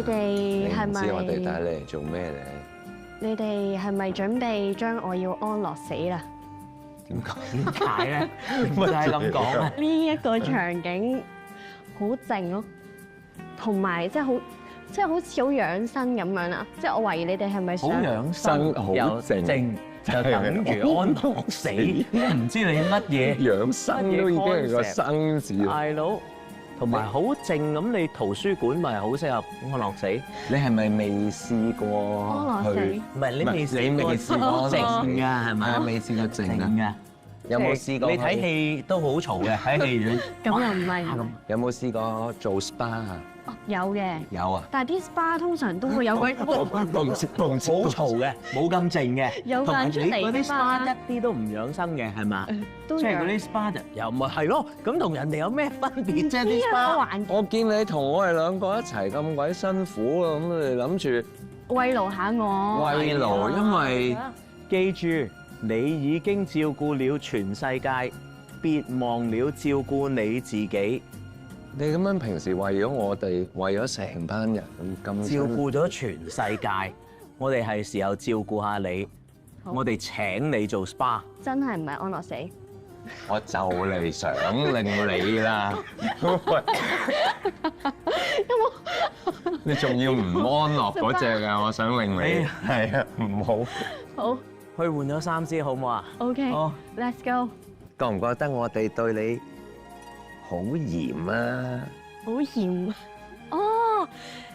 你哋係唔知我哋咪？帶你嚟做咩咧？你哋係咪準備將我要安樂死啦？點解？點解咧？就係咁講啊！呢一個場景好靜咯，同埋即係好似好養生咁樣啦。即係我懷疑你哋係咪好想養生，好又靜靜，就等於安樂死。唔知你乜嘢養生都已經係個生字啦。大佬，同埋好靜咁，你圖書館咪好適合安樂死？你係咪未試過安樂死去？唔係你未你未試過安樂死靜㗎係咪？未試過靜啊？㗎。有冇試過？你睇戲都好嘈嘅，喺戲院。咁又唔係？有冇試過做 SPA 啊？有嘅，有啊。但係啲 SPA 通常都會有個好嘈嘅，冇咁靜嘅。有個人出嚟嗰啲㗎 SPA 嘛一啲都唔養生嘅，係嘛？都有即係嗰啲 SPA 就又咪係咯，咁同人哋有咩分別啫？啲呢個 SPA 環境我見你同我哋兩個一齊咁鬼辛苦啊，咁你諗住慰勞下我。慰勞，因為記住，你已經照顧了全世界，別忘了照顧你自己。你咁樣平時為咗我哋，為咗成班人咁照顧咗全世界，我哋係時候照顧下你。好我哋請你做 SPA。真係唔係安樂死。我就嚟想令你啦。你仲要唔安樂嗰只㗎？我想令你係啊，唔好。好去換咗衫先好唔好啊？ ，OK，Let's go。覺唔覺得我哋對你好嚴啊？好鹽哦！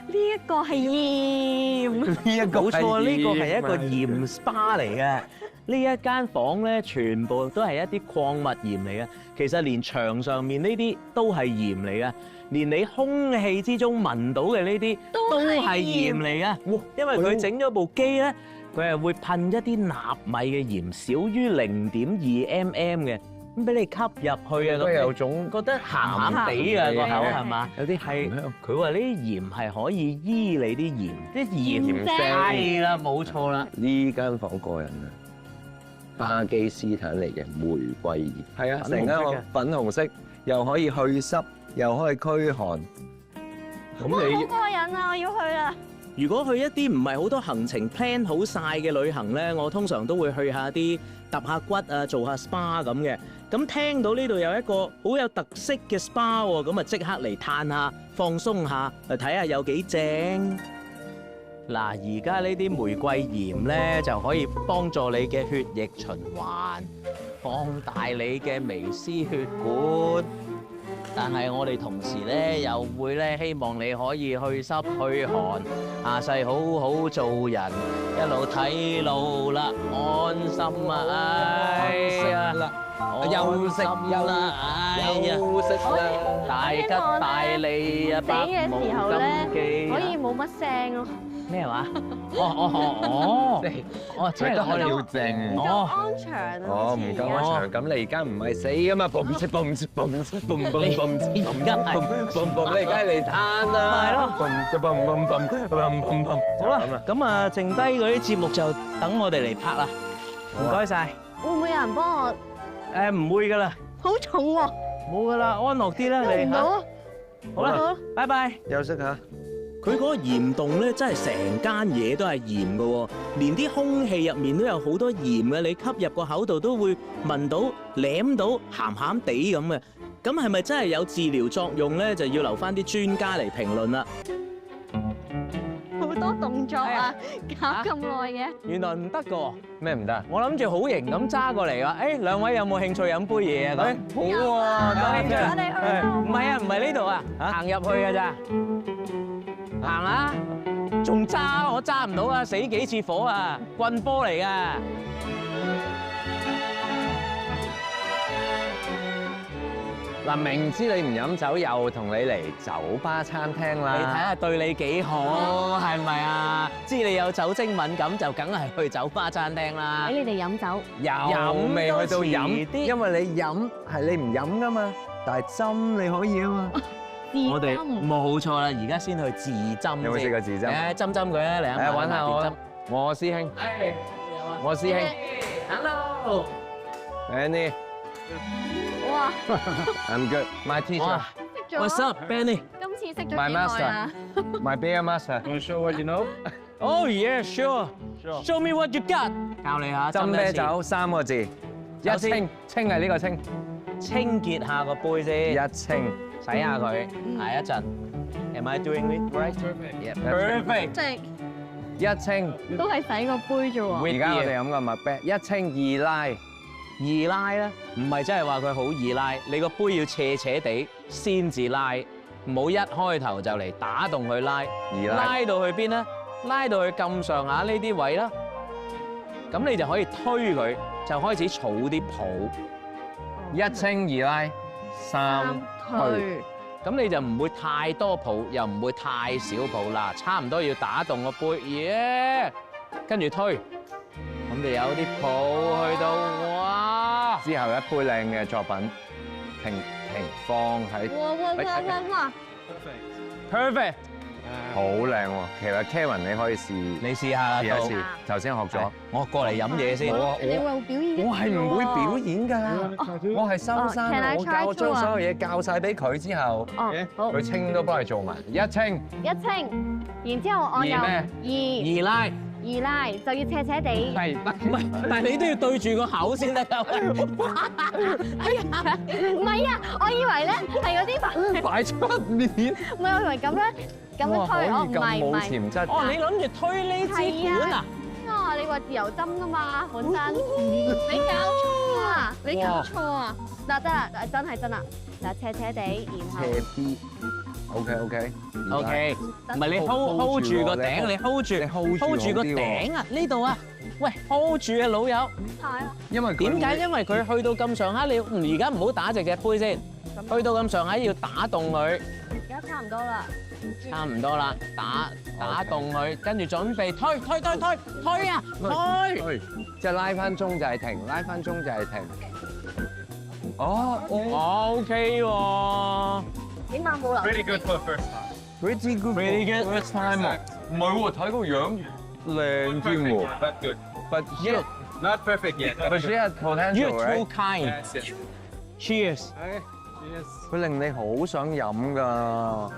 呢一個係鹽，呢一個冇錯，呢個係一個鹽鹽 SPA 嚟嘅。呢一間房咧，全部都係一啲礦物鹽嚟嘅。其實連牆上面呢啲都係鹽嚟嘅，連你空氣之中聞到嘅呢啲都係鹽嚟嘅。因為佢整咗部機咧，佢係會噴一啲納米嘅鹽，少於0.2mm嘅，咁俾你吸入去啊，都有咁種覺得鹹鹹地啊個口係嘛？有啲係鹹香。佢話呢啲鹽係可以醫你啲鹽，啲鹽鹽係啦，冇錯啦。呢間房過癮啊！巴基斯坦嚟嘅玫瑰鹽，係啊，成間屋粉紅色，又可以去濕，又可以驅寒。咁哇！好你過癮啊！我要去啦。如果去一啲唔係好多行程 plan 好晒嘅旅行咧，我通常都會去下啲揼下骨啊，做下 SPA 咁嘅。咁聽到呢度有一個好有特色嘅 SPA 喎，咁啊即刻嚟嘆下，放鬆下，嚟睇下有幾正。嗱，而家呢啲玫瑰鹽咧就可以幫助你嘅血液循環，放大你嘅微絲血管。但係我哋同時咧又會咧希望你可以去濕去寒，下世好好做人，一路睇路啦，安心啊！哎呀，休息啦，哎呀，休息啦，大吉大利啊！死嘅時候咧，可以冇乜聲咯。咩話？哦，即係我哋要正。唔夠安詳啊！哦，唔夠安詳，咁你而家唔係死㗎嘛？嘣切嘣切嘣切嘣嘣嘣切而家係嘣嘣，你而家嚟攤啦！係咯嘣就嘣嘣嘣嘣嘣嘣。好啦，咁啊，剩低嗰啲節目就等我哋嚟拍啦。唔該晒。會唔會有人幫我？誒，唔會噶啦，好重喎，冇噶啦，安樂啲啦，你嚇。用唔到啊！好啦，拜拜。休息下。佢嗰個鹽洞咧，真係成間嘢都係鹽嘅喎，連啲空氣入面都有好多鹽嘅，你吸入個口度都會聞到、舐到鹹鹹地咁嘅。咁係咪真係有治療作用咧？就要留翻啲專家嚟評論啦。好多動作啊，搞咁耐嘅。原來唔得嘅喎，咩唔得？我諗住好型咁揸過嚟話，誒兩位有冇興趣飲杯嘢啊？咁好喎，有興趣我哋去咯唔係啊，唔係呢度啊，行入去嘅咋。行啦，仲揸我揸唔到啊！死幾次火啊！棍波嚟噶。嗱，明知你唔飲酒，又同你嚟酒吧餐廳啦。你睇下對你幾好，係咪啊？知你有酒精敏感，就梗係去酒吧餐廳啦。俾你哋飲酒，又未去到飲飲都遲啲因為你飲係你唔飲噶嘛，但係針你可以啊嘛。我哋冇錯啦，而家先去自針。有冇試過自針？誒，針佢啊，嚟啊！誒，揾下我師兄。我師兄。 Hello。 Benny。哇！ I'm good. My teacher. 哇 What's up, Benny？今次識咗幾 My 耐啦 master，my beer master。 Want to show what you know? Oh yeah, sure. Show me what you got。教你下斟啤酒3個字，一首先清，清係呢個清，清潔下個杯先，一清。洗下佢，下一陣。Am I doing it right? Perfect. Perfect。即係一清，都係洗個杯啫喎。而家我哋飲個麥啤，一清二拉，易拉咧，唔係真係話佢好易拉，你個杯要斜斜地先至拉，唔好一開頭就嚟打動佢拉，易拉拉到去邊咧？拉到去咁上下呢啲位啦，咁你就可以推佢，就開始儲啲泡，一清二拉，三推。咁你就唔會太多泡，又唔會太少泡啦，差唔多要打動個杯，耶！跟住推，咁就有啲泡去到，哇！之後一杯靚嘅作品，停放喺，哇！ Perfect，好靚喎。其實 Kevin 你可以試你試下啦，試一次到，頭先學咗。我過嚟飲嘢先。你會表演？我係唔會表演㗎，我係收山， Can I 我 try 教將 too 啊所有嘢教晒俾佢之後，哦，好，佢清都幫你做埋，一清一清，然之後我又二易拉，二拉，就要斜斜地。係唔係，但係你都要對住個口先得㗎。哎呀，唔係啊，我以為咧係嗰啲擺出面，唔係我以為咁樣咁樣推，我唔係唔冇係。潛質。哦，你諗住推呢支管啊？啊！你話自由針噶嘛，本身你搞錯啊！你搞錯啊！嗱得啦，真係真啦，嗱斜斜地，然後斜 B。OK。 OK，唔係你 hold 住個頂，你 hold 住你 hold 住個頂啊！呢度啊，喂 hold 住啊，老友。太啊！因為點解？因為佢去到咁上下，你而家唔好打直隻杯先，去到咁上下要打動佢，而家差唔多啦，差唔多啦，打動佢，跟住準備推啊，推！即係拉翻鐘就係停，拉翻鐘就係停。哦 OK 喎。起碼冇留。 Pretty good for first time. ，pretty good，pretty good first time 啊！唔係喎，睇個樣靚添喎。 But good. But yet, Not perfect yet. but she has potential, You're too right？ kind. That's it. Cheers. Okay. Cheers. 佢令你好想飲㗎。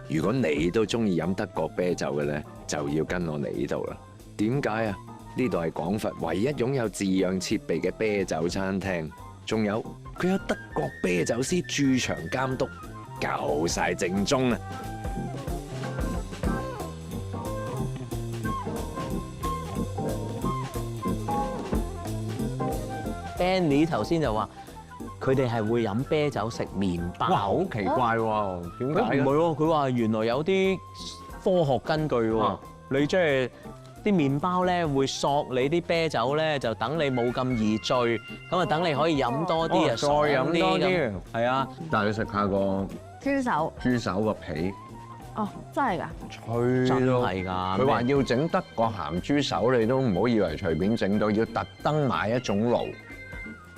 如果你都中意飲德國啤酒嘅咧，就要跟我嚟呢度啦。點解啊？呢度係廣佛唯一擁有自釀設備嘅啤酒餐廳，仲有佢有德國啤酒師駐場監督，夠晒正宗啊！ Benny 頭先就話佢哋係會飲啤酒食麵包。哇，好奇怪喎！點唔解嘅？係喎，佢話原來有啲科學根據喎啊。你即係啲麵包咧會索你啲啤酒咧，就等你冇咁易醉，咁啊等你可以飲多啲啊，再飲多啲咁。係啊，但係你食下個豬手。豬手個皮，哦，真係㗎。脆真到係㗎。佢話要整德國鹹豬手，你都唔好以為隨便整到，要特登買一種爐，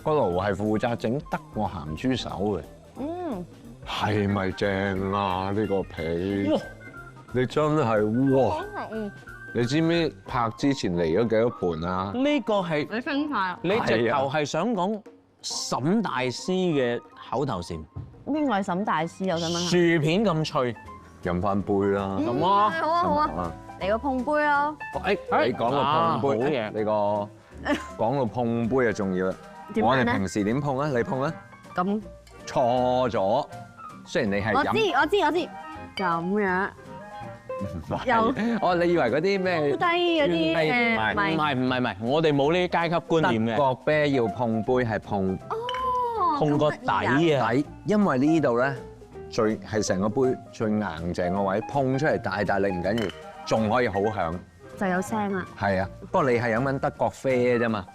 個爐係負責整德國鹹豬手嘅。嗯，係咪正啊？呢個皮哇，你真係哇！嗯，你知唔知拍之前嚟咗幾多盤啊？呢個係你分晒。你直頭係想講沈大師嘅口頭禪，邊個係沈大師？我想問下。薯片咁脆，飲翻杯啦，咁啊好啊好啊，嚟個碰杯咯。誒，你講個碰杯，好嘢你個講到碰杯就重要啦。我哋點樣咧？平時點碰啊？你碰啊？咁錯咗，雖然你係飲，我知。咁樣有哦，你以為嗰啲咩低嗰啲唔係，我哋冇呢啲階級觀念嘅，德國啤要碰杯係碰碰個底啊，底，因為呢度咧最係成個杯最硬淨個位，碰出嚟大力唔緊要，仲可以好響。就有聲啦。係啊，不過你係飲緊德國啡啫嘛，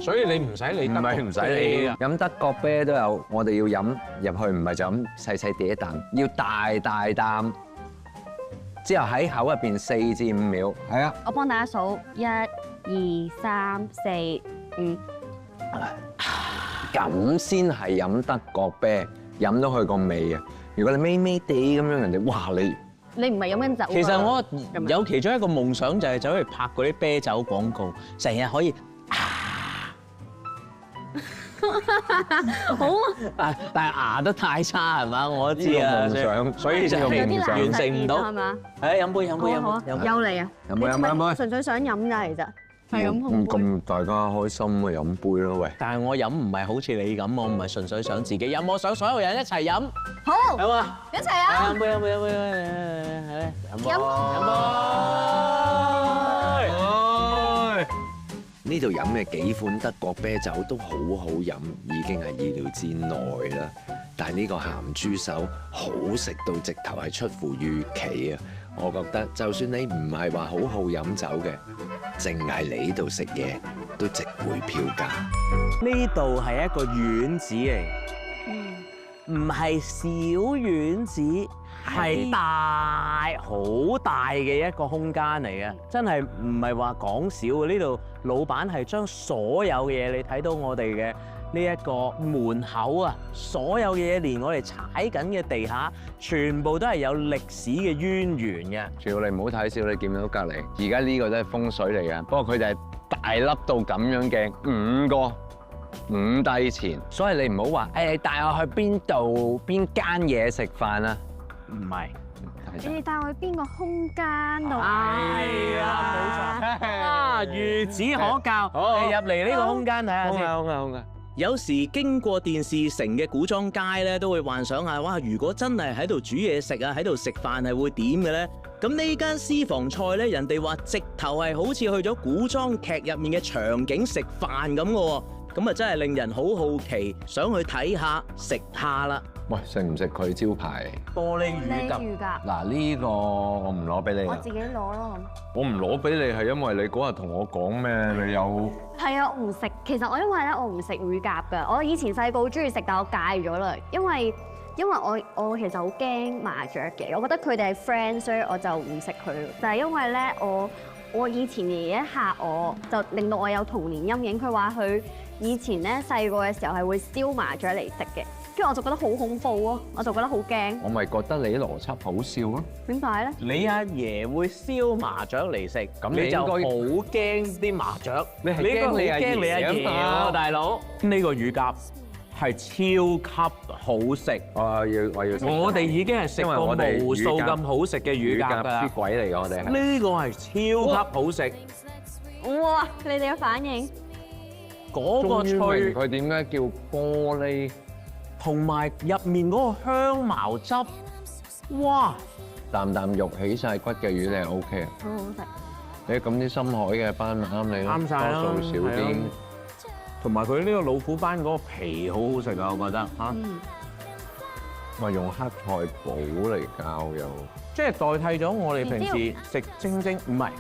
所以你唔使理德國唔使理啊。飲德國啤都有，我哋要飲入去，唔係就咁細細啲一啖，要大啖，之後喺口入邊4至5秒。係啊，我幫大家數1、2、3、4、5。咁先係飲德國啤，飲到佢個味啊！如果你微微地咁樣，人哋哇你你唔係飲緊酒喎。其實我有其中一個夢想就係走去拍嗰啲啤酒廣告，成日可以好啊，但係牙都太差係嘛？我知呢個啊，夢想所以就有啲難完成唔到係。嘛？誒，飲杯飲杯好啊好啊，飲杯。又嚟啊！飲杯飲杯純粹想飲㗎，其實係咁好杯。咁大家開心咪飲杯咯，喂！但係我飲唔係好似你咁，我唔係純粹想自己飲，我想所有人一齊飲，好，好嘛？一齊啊！飲杯飲杯飲杯飲杯，飲杯。呢度飲嘅幾款德國啤酒都好好飲，已經係意料之內啦。但係呢個鹹豬手好食到直頭係出乎預期啊！我覺得就算你唔係話好好飲酒嘅，淨係嚟呢度食嘢都值回票價。呢度係一個院子嚟，唔係小院子，係大好大嘅一個空間嚟嘅，真係唔係話講笑嘅。呢度老闆係將所有嘢，你睇到我哋嘅呢一個門口啊，所有嘢連我哋踩緊嘅地下，全部都係有歷史嘅淵源嘅。仲要你唔好睇笑，你見到隔離，而家呢個都係風水嚟嘅，不過佢哋係大粒到咁樣嘅5帝錢，所以你唔好話誒，你帶我去邊間嘢食飯啊？唔係，你哋帶我去邊個空間度係啊，冇錯啊，孺子可教。好你入嚟呢個空間睇下先。好嘅。有時經過電視城嘅古裝街咧，都會幻想下，哇！如果真係喺度煮嘢食啊，喺度食飯係會點嘅咧？咁呢間私房菜咧，人哋話直頭係好似去咗古裝劇入面嘅場景食飯咁嘅喎，咁啊真係令人好好奇，想去睇下食下啦。喂，食唔食佢招牌？玻璃乳鴿，魚㗎，嗱，呢個我唔攞俾你啊！我自己攞咯我唔攞俾你係因為你嗰日同我講咩？你有咁。係啊，我唔食。其實我因為咧，我唔食乳鴿㗎。我以前細個好中意食，但我戒咗啦，因為我其實好驚麻雀嘅，我覺得佢哋係 friend，所以我就唔食佢。但係因為咧，我以前爺爺嚇我，就令到我有童年陰影。佢話佢以前咧細個嘅時候係會燒麻雀嚟食嘅。跟住我就覺得好恐怖咯，我就覺得好驚。我咪覺得你啲邏輯好笑咯。點解咧？你阿爺會燒麻雀嚟食，咁你你就好應該驚啲麻雀。你係你應該好驚你阿驚你阿爺爺啊嘛喎，大佬。呢個乳鴿係超級好食。我要食我哋已經係食過無數咁好食嘅乳鴿㗎啲啦。鬼嚟㗎，我哋係。呢個係超級好食，哇！你哋嘅反應？嗰個終於明脆佢點解叫玻璃？同埋入面嗰個香茅汁，哇！啖啖肉起晒骨嘅魚你係 O K 啊？好好食。你咁啲深海嘅斑咪啱你咯，啱晒啦多數少係啲啊。同埋佢呢個老虎斑嗰個皮好好食啊，我覺得嚇。話用黑菜寶嚟教又，即係代替咗我哋平時食清蒸，唔係，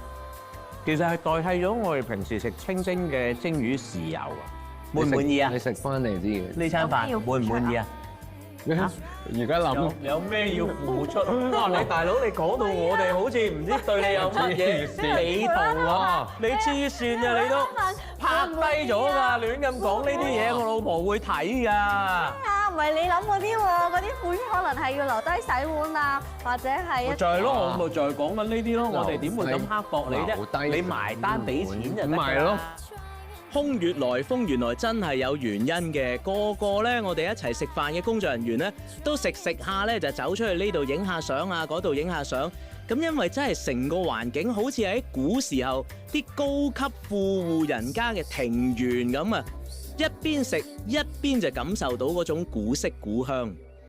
其實係代替咗我哋平時食清蒸嘅蒸魚豉油啊！滿唔滿意啊你？食翻嚟知嘅。呢餐飯滿唔滿意啊？而家諗有咩要付出？哇！你大佬你講到我哋好似唔知對你有乜嘢企圖啊！你黐線啊！你都拍低咗㗎，亂咁講呢啲嘢，我老婆會睇㗎。啊，唔係你諗嗰啲喎，嗰啲款可能係要留低洗碗啊，或者係咪就係咯，我咪就係講緊呢啲咯。我哋點會咁刻薄你留低啫？你埋單俾錢就得㗎咁咪咯。空穴來風原來真係有原因嘅，個個咧我哋一齊食飯嘅工作人員咧，都食下咧就走出去呢度影下相啊，嗰度影下相。咁因為真係成個環境好似喺古時候啲高級富戶人家嘅庭園咁啊，一邊食一邊就感受到嗰種古色古香。